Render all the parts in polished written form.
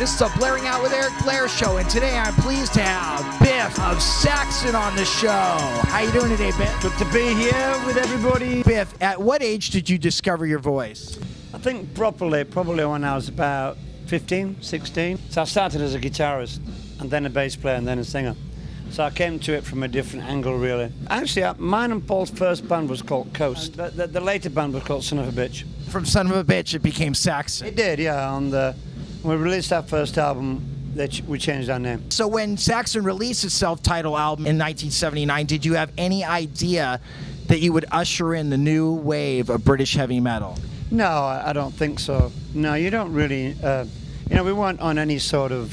This is a Blairing Out with Eric Blair show, and today I'm pleased to have BIFF of Saxon on the show. How you doing today, Biff? Good to be here with everybody. Biff, at what age did you discover your voice? I think probably when I was about 15, 16. So I started as a guitarist, and then a bass player, and then a singer. So I came to it from a different angle, really. Actually, mine and Paul's first band was called Coast. The later band was called Son of a Bitch. From Son of a Bitch, it became Saxon. It did, yeah. When we released our first album, we changed our name. So when Saxon released its self-titled album in 1979, did you have any idea that you would usher in the new wave of British heavy metal? No, I don't think so. No, you don't really. We weren't on any sort of,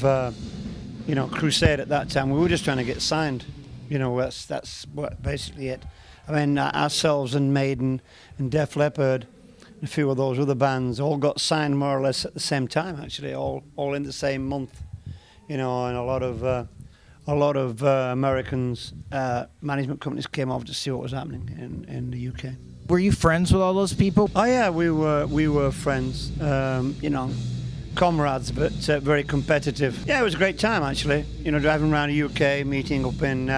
crusade at that time. We were just trying to get signed. That's what basically it. I mean, ourselves and Maiden and Def Leppard, a few of those other bands all got signed more or less at the same time. Actually, all in the same month. And a lot of Americans management companies came over to see what was happening in the UK. Were you friends with all those people? Oh yeah, we were friends. Comrades, but very competitive. Yeah, it was a great time actually. Driving around the UK, meeting up in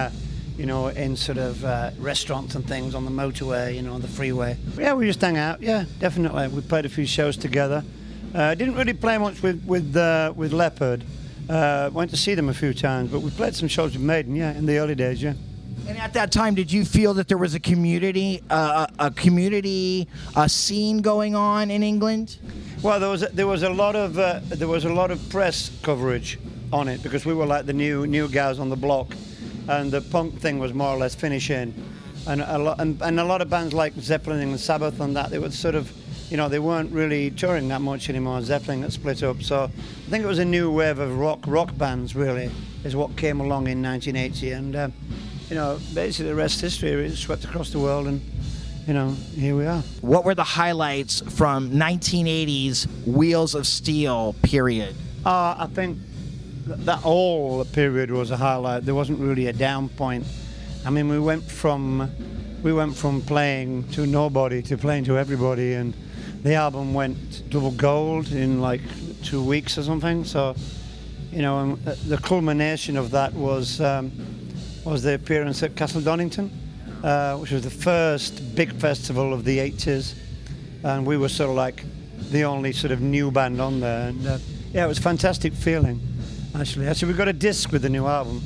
in sort of restaurants and things on the motorway, on the freeway. Yeah, we just hung out. Yeah, definitely. We played a few shows together. Didn't really play much with Leppard. Went to see them a few times, but we played some shows with Maiden. Yeah, in the early days. Yeah. And at that time, did you feel that there was a community scene going on in England? Well, there was a lot of press coverage on it because we were like the new guys on the block, and the punk thing was more or less finishing, and a lot of bands like Zeppelin and Sabbath and that, they were sort of, they weren't really touring that much anymore. Zeppelin got split up, so I think it was a new wave of rock bands really is what came along in 1980, and basically the rest is history. It swept across the world, and here we are. What were the highlights from 1980's Wheels of Steel period? I think that whole period was a highlight. There wasn't really a down point. I mean, we went from playing to nobody to playing to everybody, and the album went double gold in like 2 weeks or something. So, and the culmination of that was the appearance at Castle Donnington, which was the first big festival of the 80s, and we were sort of like the only sort of new band on there, and it was a fantastic feeling. Actually, we got a disc with the new album.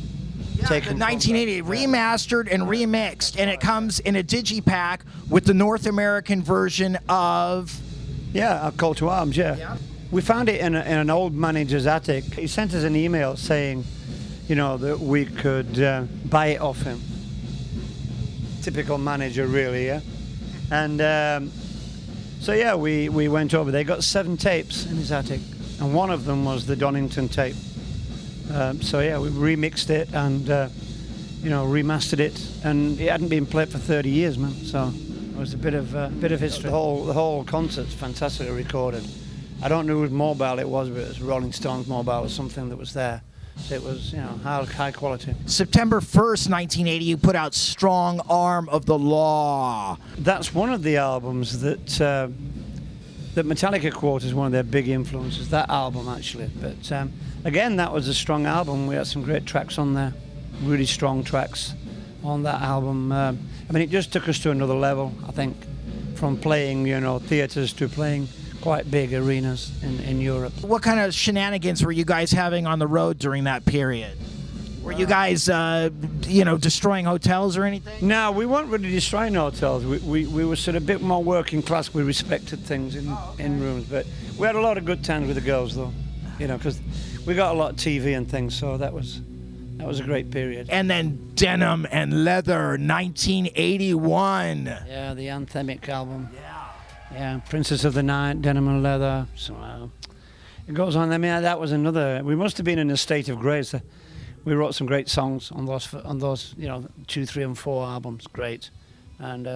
Yeah, the 1980 remastered and remixed, and it comes in a digipack with the North American version of... Yeah, Call to Arms, yeah. We found it in an old manager's attic. He sent us an email saying, that we could buy it off him. Typical manager, really, yeah. And we went over. They got 7 tapes in his attic, and one of them was the Donnington tape. We remixed it and remastered it, and it hadn't been played for 30 years, man. So it was a bit of history. The whole concert's fantastically recorded. I don't know whose mobile it was, but it was Rolling Stones' mobile or something that was there. So it was, high quality. September 1st, 1980, you put out Strong Arm of the Law. That's one of the albums that Metallica quote is one of their big influences, that album actually. But again, that was a strong album. We had some great tracks on there, really strong tracks on that album. It just took us to another level, I think, from playing, theatres to playing quite big arenas in Europe. What kind of shenanigans were you guys having on the road during that period? Were you guys, destroying hotels or anything? No, we weren't really destroying hotels. We were sort of a bit more working class. We respected things in rooms, but we had a lot of good times with the girls, though. Because we got a lot of TV and things, so that was a great period. And then Denim and Leather, 1981. Yeah, the anthemic album. Yeah, Princess of the Night, Denim and Leather. So it goes on. I mean, that was another. We must have been in a state of grace. We wrote some great songs on those 2, 3, and 4 albums. Great, and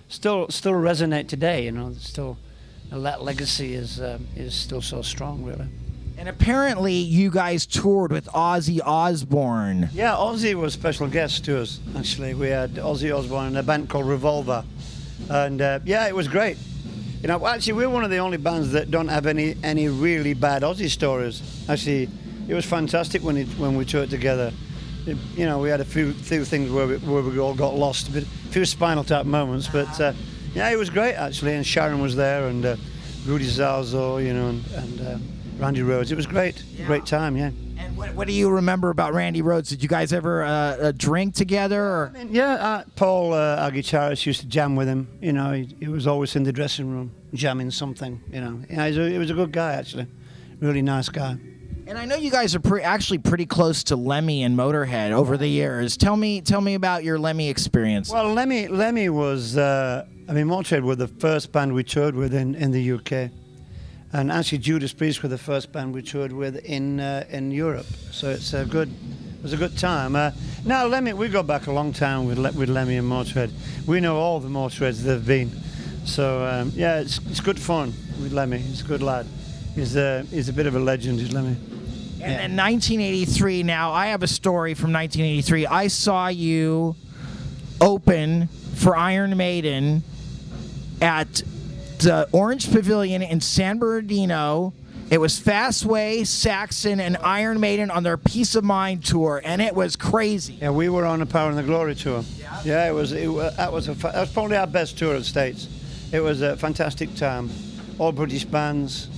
still resonate today. Still that legacy is still so strong, really. And apparently, you guys toured with Ozzy Osbourne. Yeah, Ozzy was a special guest to us. Actually, we had Ozzy Osbourne in a band called Revolver, and it was great. You know, actually, we're one of the only bands that don't have any really bad Ozzy stories. Actually, it was fantastic when we toured together. You know, we had a few things where we all got lost, a few Spinal Tap moments, but yeah, it was great actually. And Sharon was there, and Rudy Zalzo, you know, and Randy Rhoads. It was great, great time, yeah. And what do you remember about Randy Rhoads? Did you guys ever drink together? Or? I mean, yeah, Paul, our guitarist, used to jam with him. You know, he was always in the dressing room jamming something. You know, yeah, he was a good guy actually, really nice guy. And I know you guys are actually pretty close to Lemmy and Motorhead over the years. Tell me about your Lemmy experience. Well, Lemmy was, I mean, Motorhead were the first band we toured with in the UK. And actually, Judas Priest were the first band we toured with in Europe. So it was a good time. Now, Lemmy, we go back a long time with Lemmy and Motorhead. We know all the Motorheads they've been. So yeah, it's good fun with Lemmy. He's a good lad. He's a bit of a legend, is Lemmy. And in 1983, now I have a story from 1983. I saw you open for Iron Maiden at the Orange Pavilion in San Bernardino. It was Fastway, Saxon, and Iron Maiden on their Peace of Mind tour, and it was crazy. Yeah, we were on the Power and the Glory tour. Yeah, that was probably our best tour of the States. It was a fantastic time. All British bands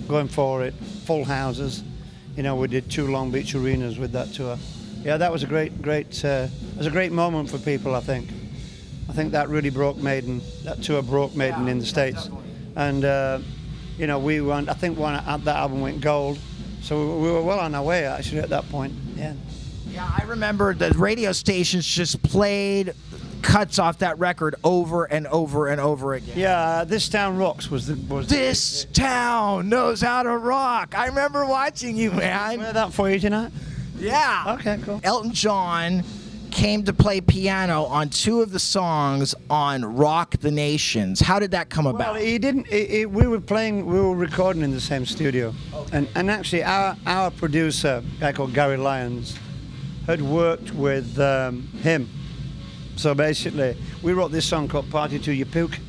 going for it, full houses. You know, we did 2 Long Beach arenas with that tour. Yeah, that was a great moment for people, I think. I think that really broke Maiden. That tour broke Maiden in the States. Definitely. And, you know, I think that album went gold. So we were well on our way, actually, at that point. Yeah. Yeah, I remember the radio stations just played cuts off that record over and over and over again. Yeah, This Town Rocks was This town knows how to rock. I remember watching you, man. Play that for you tonight? Yeah. Okay, cool. Elton John came to play piano on 2 of the songs on Rock the Nations. How did that come about? Well, he didn't. We were recording in the same studio, okay. and actually our producer, a guy called Gary Lyons, had worked with him. So basically, we wrote this song called "Party to Your Puke,"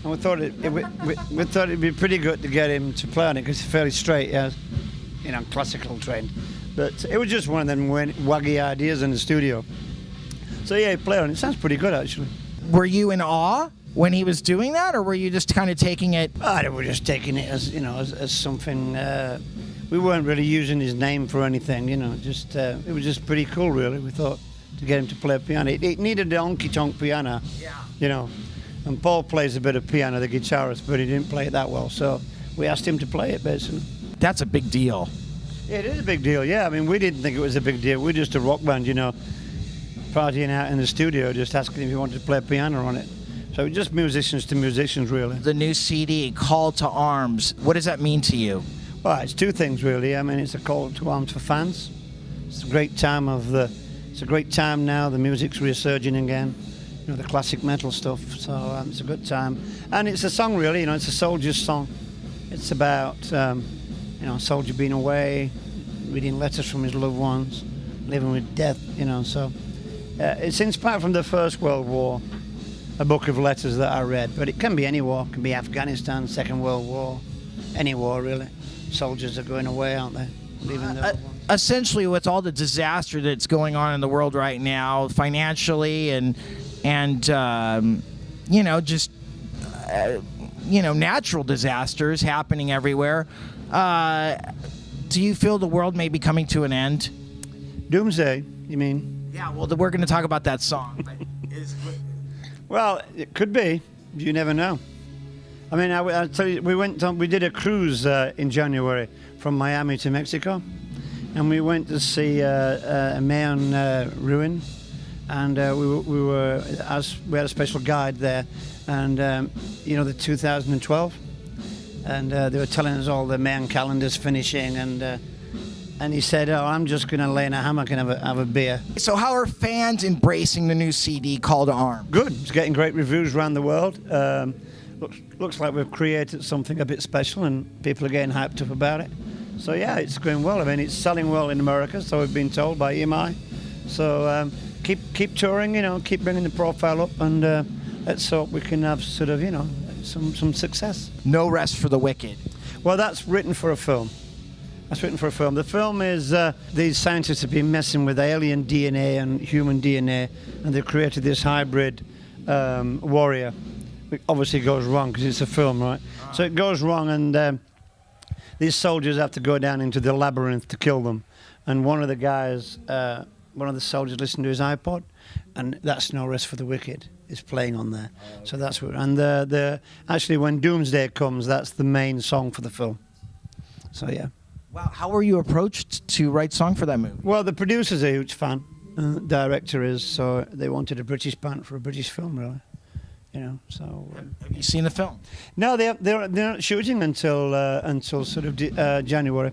and we thought it'd be pretty good to get him to play on it because he's fairly straight, yeah, you know, classical trained. But it was just one of them waggy ideas in the studio. So yeah, he played on it. It sounds pretty good actually. Were you in awe when he was doing that, or were you just kind of taking it? We were just taking it as, you know, as something. We weren't really using his name for anything, you know. Just it was just pretty cool, really. We thought to get him to play piano. It needed a honky-tonk piano, you know. And Paul plays a bit of piano, the guitarist, but he didn't play it that well. So we asked him to play it, basically. That's a big deal. Yeah, it is a big deal. Yeah, I mean, we didn't think it was a big deal. We're just a rock band, you know, partying out in the studio, just asking if he wanted to play piano on it. So just musicians to musicians, really. The new CD, Call to Arms, what does that mean to you? Well, it's 2 things, really. I mean, it's a call to arms for fans. It's a great time it's a great time now. The music's resurging again, you know, the classic metal stuff. So it's a good time. And it's a song, really, you know, it's a soldier's song. It's about, you know, a soldier being away, reading letters from his loved ones, living with death, you know. So it's inspired from the First World War, a book of letters that I read. But it can be any war. It can be Afghanistan, Second World War, any war, really. Soldiers are going away, aren't they? Leaving their loved ones. Essentially, with all the disaster that's going on in the world right now, financially and you know, just you know, natural disasters happening everywhere. Do you feel the world may be coming to an end? Doomsday, you mean? Yeah, well, we're going to talk about that song. Well, it could be. You never know. I mean, I'll tell you, we did a cruise in January from Miami to Mexico, and we went to see a Mayan ruin, and we had a special guide there, and you know, the 2012. And they were telling us all the Mayan calendars finishing, and he said, "Oh, I'm just going to lay in a hammock and have a beer." So how are fans embracing the new CD, Call to Arms? Good. It's getting great reviews around the world. Looks like we've created something a bit special, and people are getting hyped up about it. So yeah, it's going well. I mean, it's selling well in America, so we've been told by EMI. So keep touring, you know, keep bringing the profile up, and let's hope we can have sort of, you know, some success. No rest for the wicked. Well, that's written for a film. That's written for a film. The film is these scientists have been messing with alien DNA and human DNA, and they've created this hybrid warrior. It obviously goes wrong because it's a film, right? So it goes wrong, and these soldiers have to go down into the labyrinth to kill them. And one of the guys, one of the soldiers listened to his iPod, and that's No Rest for the Wicked is playing on there. So that's what. And actually, when Doomsday comes, that's the main song for the film. So yeah. Wow, how were you approached to write song for that movie? Well, the producer's a huge fan. Director is, so they wanted a British band for a British film, really. You know, so. Have you seen the film? No, they're not shooting until sort of January,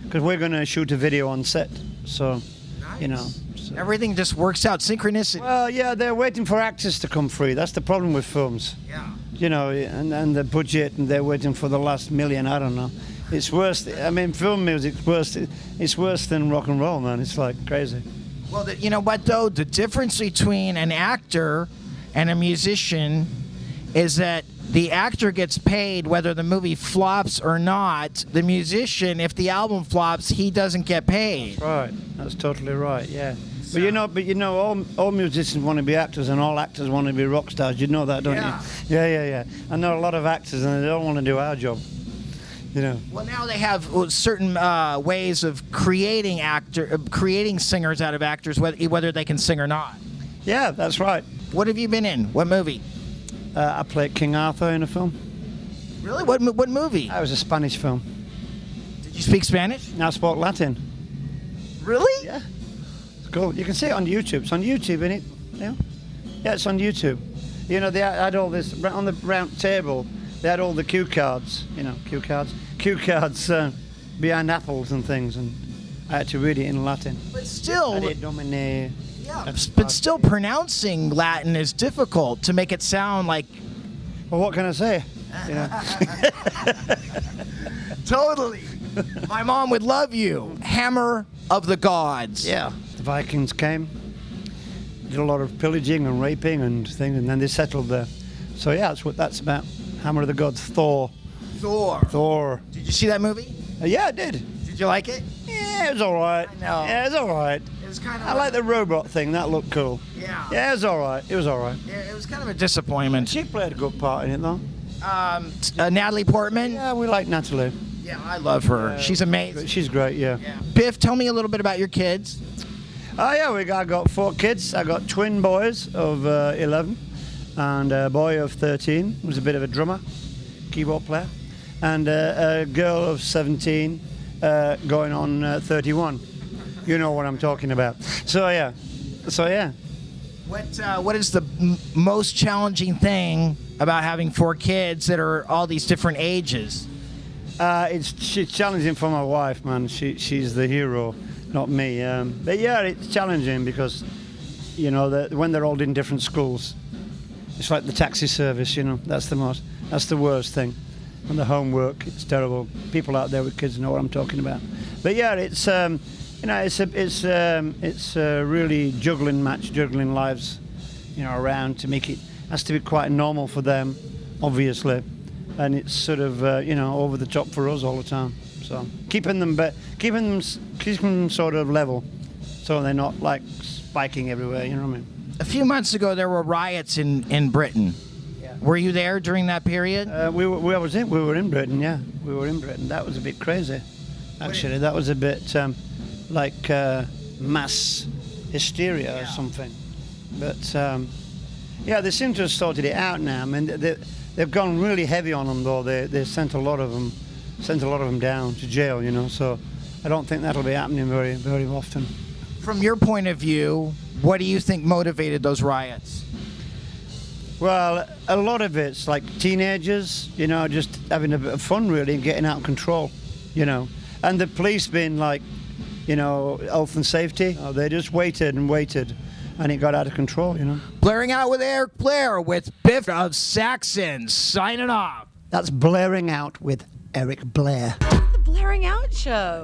because we're going to shoot a video on set. So, nice. You know. So. Everything just works out, synchronicity. Well, yeah, they're waiting for actors to come free. That's the problem with films. Yeah. You know, and the budget, and they're waiting for the last million. I don't know. It's worse. I mean, film music's worse. It's worse than rock and roll, man. It's like crazy. Well, you know what, though? The difference between an actor and a musician is that the actor gets paid whether the movie flops or not. The musician, if the album flops, he doesn't get paid. Right. That's totally right. Yeah. So. But you know, all musicians want to be actors, and all actors want to be rock stars. You know that, don't you? Yeah. I know a lot of actors, and they don't want to do our job. You know. Well, now they have certain ways of creating singers out of actors, whether they can sing or not. Yeah, that's right. What have you been in? What movie? I played King Arthur in a film. Really? What movie? It was a Spanish film. Did you speak Spanish? I spoke Latin. Really? Yeah. It's cool. You can see it on YouTube. It's on YouTube, isn't it? Yeah. Yeah, it's on YouTube. You know, they had all this on the round table. They had all the cue cards. You know, cue cards behind apples and things, and I had to read it in Latin. But still. Domine. Yeah, but still pronouncing Latin is difficult to make it sound like... Well, what can I say? You know? Totally. My mom would love you. Hammer of the Gods. Yeah. The Vikings came, did a lot of pillaging and raping and things, and then they settled there. So yeah, that's what that's about. Hammer of the Gods, Thor. Did you see that movie? Yeah, I did. Did you like it? Yeah, it was all right. I know. Yeah, it was all right. It was kind of. I like the robot thing. That looked cool. Yeah. Yeah, it was all right. It was all right. Yeah, it was kind of a disappointment. She played a good part in it, though. Natalie Portman. Yeah, we like Natalie. Yeah, I love her. She's amazing. She's great. Yeah. Biff, tell me a little bit about your kids. Oh yeah, I got 4 kids. I got twin boys of 11, and a boy of 13 who's a bit of a drummer, keyboard player, and a girl of 17 going on 31. You know what I'm talking about. So yeah. What is the most challenging thing about having 4 kids that are all these different ages? It's challenging for my wife, man. She's the hero, not me. But yeah, it's challenging because, you know, when they're all in different schools, it's like the taxi service. You know, that's the worst thing. And the homework, it's terrible. People out there with kids know what I'm talking about. But yeah, it's you know, it's a really juggling lives, you know, around to make it has to be quite normal for them, obviously, and it's sort of you know, over the top for us all the time. So keeping them sort of level, so they're not like spiking everywhere. You know what I mean? A few months ago, there were riots in Britain. Yeah. Were you there during that period? We were in Britain. Yeah, we were in Britain. That was a bit crazy, actually. That was a bit like mass hysteria or something. But yeah, they seem to have sorted it out now. I mean, they've gone really heavy on them, though. They sent a lot of them down to jail. You know, so I don't think that'll be happening very, very often. From your point of view, what do you think motivated those riots? Well, a lot of it's like teenagers, you know, just having a bit of fun, really, and getting out of control, you know. And the police being like, you know, health and safety, they just waited and waited, and it got out of control, you know. Blairing out with Eric Blair with BIFF of Saxon, signing off. That's Blairing Out with Eric Blair. The Blairing Out Show.